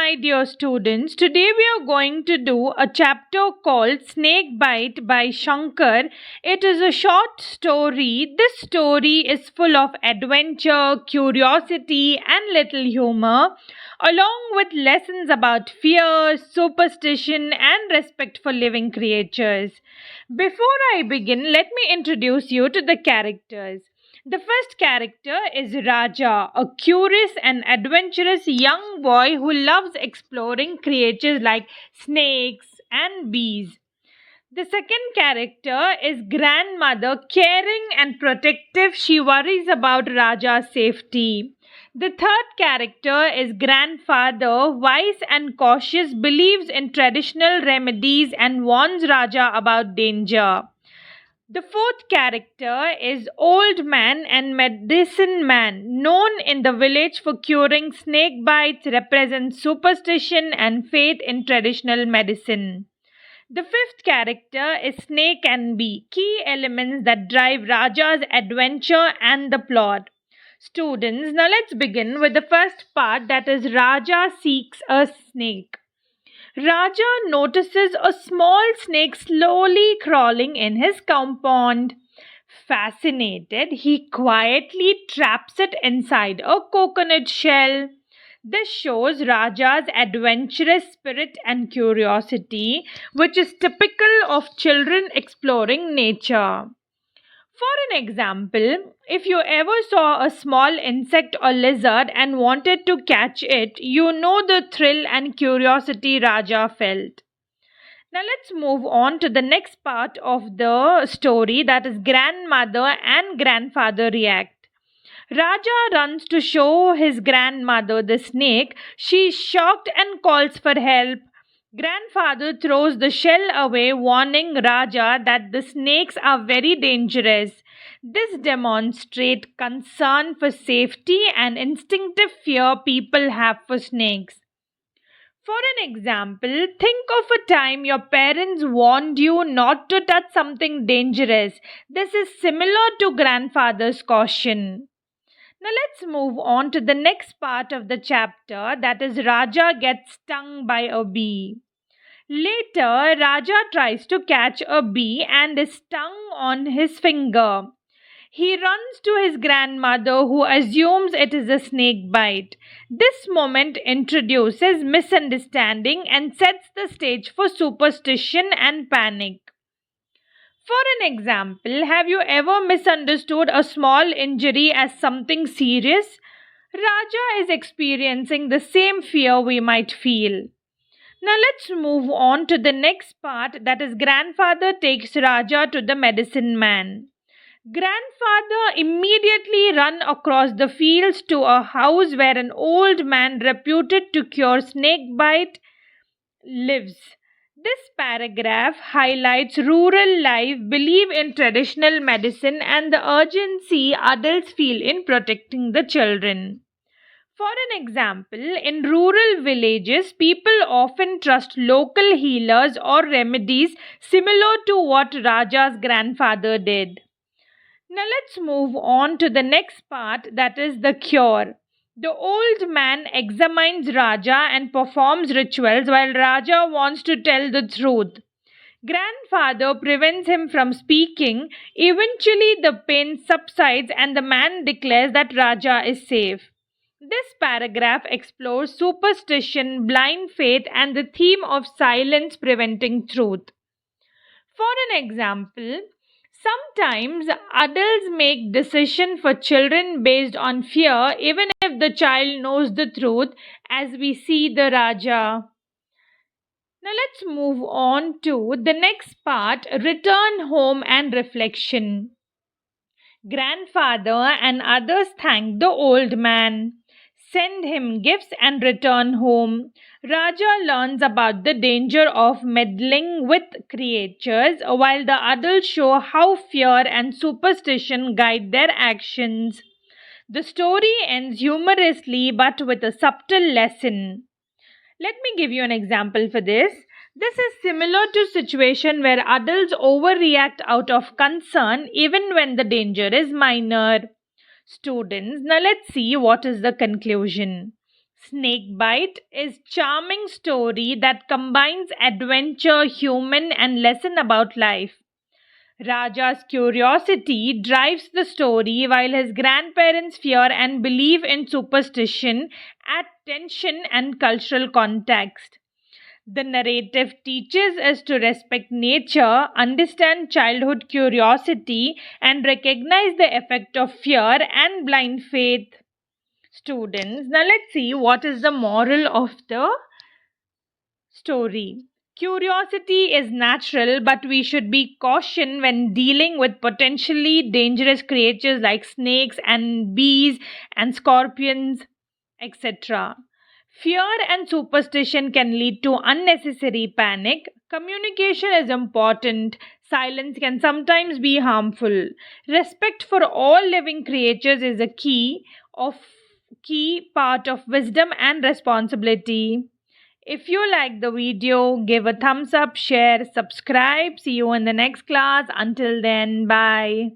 my dear students. Today we are going to do a chapter called Snake Bite by Shankar. It is a short story. This story is full of adventure, curiosity, and little humor, along with lessons about fear, superstition, and respect for living creatures. Before I begin, let me introduce you to the characters. The first character is Raja, a curious and adventurous young boy who loves exploring creatures like snakes and bees. The second character is grandmother, caring and protective. She worries about Raja's safety. The third character is grandfather, wise and cautious, believes in traditional remedies and warns Raja about danger. The fourth character is Old Man and Medicine Man, known in the village for curing snake bites, represents superstition and faith in traditional medicine. The fifth character is Snake and Bee, key elements that drive Raja's adventure and the plot. Students, now let's begin with the first part, that is Raja seeks a snake. Raja notices a small snake slowly crawling in his compound. Fascinated, he quietly traps it inside a coconut shell. This shows Raja's adventurous spirit and curiosity, which is typical of children exploring nature. For an example, if you ever saw a small insect or lizard and wanted to catch it, you know the thrill and curiosity Raja felt. Now let's move on to the next part of the story, that is grandmother and grandfather react. Raja runs to show his grandmother the snake. She is shocked and calls for help. Grandfather throws the shell away, warning Raja that the snakes are very dangerous. This demonstrates concern for safety and instinctive fear people have for snakes. For an example, think of a time your parents warned you not to touch something dangerous. This is similar to grandfather's caution. Now let's move on to the next part of the chapter, that is Raja gets stung by a bee. Later, Raja tries to catch a bee and is stung on his finger. He runs to his grandmother, who assumes it is a snake bite. This moment introduces misunderstanding and sets the stage for superstition and panic. For an example, have you ever misunderstood a small injury as something serious? Raja is experiencing the same fear we might feel. Now let's move on to the next part, that is grandfather takes Raja to the medicine man. Grandfather immediately run across the fields to a house where an old man reputed to cure snake bite lives. This paragraph highlights rural life, belief in traditional medicine, and the urgency adults feel in protecting the children. For an example, in rural villages, people often trust local healers or remedies similar to what Raja's grandfather did. Now let's move on to the next part, that is the cure. The old man examines Raja and performs rituals while Raja wants to tell the truth. Grandfather prevents him from speaking. Eventually, the pain subsides and the man declares that Raja is safe. This paragraph explores superstition, blind faith, and the theme of silence preventing truth. For an example, sometimes adults make decisions for children based on fear, even if the child knows the truth, as we see the Raja. Now let's move on to the next part, return home and reflection. Grandfather and others thank the old man, send him gifts and return home. Raja learns about the danger of meddling with creatures, while the adults show how fear and superstition guide their actions. The story ends humorously but with a subtle lesson. Let me give you an example for this. This is similar to a situation where adults overreact out of concern even when the danger is minor. Students, now let's see what is the conclusion. Snakebite is charming story that combines adventure, human and lesson about life. Raja's curiosity drives the story while his grandparents fear and believe in superstition, add tension and cultural context. The narrative teaches us to respect nature, understand childhood curiosity, and recognize the effect of fear and blind faith. Students, now let's see what is the moral of the story. Curiosity is natural, but we should be caution when dealing with potentially dangerous creatures like snakes and bees and scorpions, etc. Fear and superstition can lead to unnecessary panic. Communication is important. Silence can sometimes be harmful. Respect for all living creatures is a of key part of wisdom and responsibility. If you like the video, give a thumbs up, share, subscribe. See you in the next class. Until then, bye.